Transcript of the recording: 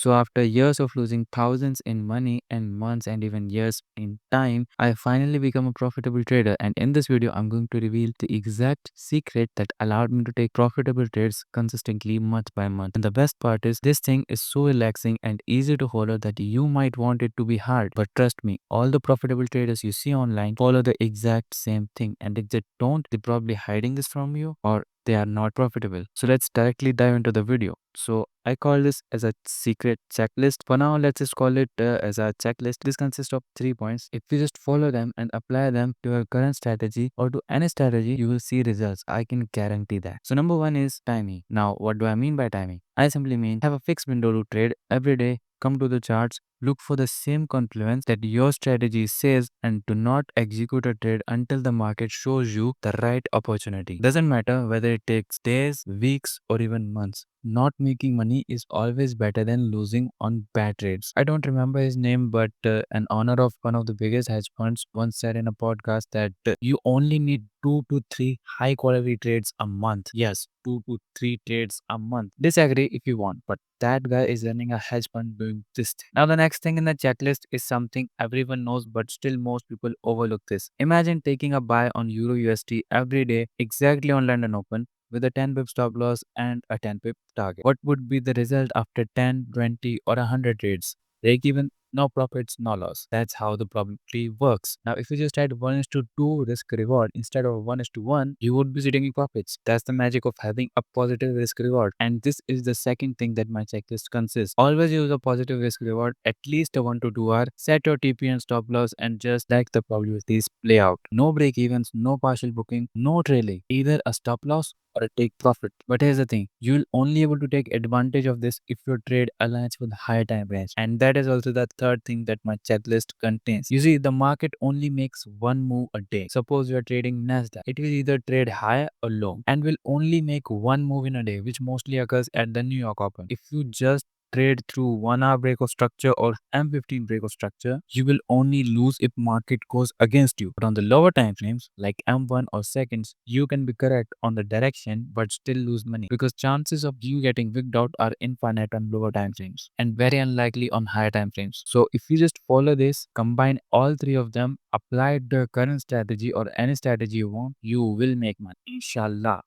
So after years of losing thousands in money and months and even years in time, I finally become a profitable trader. And in this video, I'm going to reveal the exact secret that allowed me to take profitable trades consistently month by month. And the best part is this thing is so relaxing and easy to follow that you might want it to be hard. But trust me, all the profitable traders you see online follow the exact same thing. And if they don't, they're probably hiding this from you or they are not profitable. So let's directly dive into the video. So I call this as a secret checklist. For now, let's just call it as a checklist. This consists of 3 points. If you just follow them and apply them to your current strategy or to any strategy, you will see results. I can guarantee that. So number one is timing. Now, what do I mean by timing? I simply mean have a fixed window to trade every day. Come to the charts, look for the same confluence that your strategy says, and do not execute a trade until the market shows you the right opportunity. Doesn't matter whether it takes days, weeks, or even months. Not making money is always better than losing on bad trades. I don't remember his name, but an owner of one of the biggest hedge funds once said in a podcast that you only need 2 to 3 high quality trades a month. Yes, 2 to 3 trades a month. Disagree if you want, but that guy is running a hedge fund doing this thing. Now, the next thing in the checklist is something everyone knows, but still most people overlook this. Imagine taking a buy on Euro USD every day, exactly on London Open, with a 10 pip stop loss and a 10 pip target. What would be the result after 10, 20, or 100 trades? Break even, no profits, no loss. That's how the probability works. Now, if you just had 1 is to 2 risk reward instead of 1 is to 1, you would be sitting in profits. That's the magic of having a positive risk reward. And this is the second thing that my checklist consists. Always use a positive risk reward, at least a 1 to 2 hour. Set your TP and stop loss and just let the probabilities play out. No break evens, no partial booking, no trailing. Either a stop loss or a take profit. But here's the thing, you'll only able to take advantage of this if your trade aligns with higher time range. And that is also the third thing that my checklist contains. You see, the market only makes one move a day. Suppose you are trading Nasdaq. It will either trade high or low and will only make one move in a day, which mostly occurs at the New York Open. If you just trade through 1 hour break of structure or M15 break of structure, you will only lose if market goes against you. But on the lower time frames like M1 or seconds, you can be correct on the direction but still lose money because chances of you getting wigged out are infinite on lower time frames and very unlikely on higher time frames. So if you just follow this, combine all three of them, apply the current strategy or any strategy you want, you will make money. Inshallah.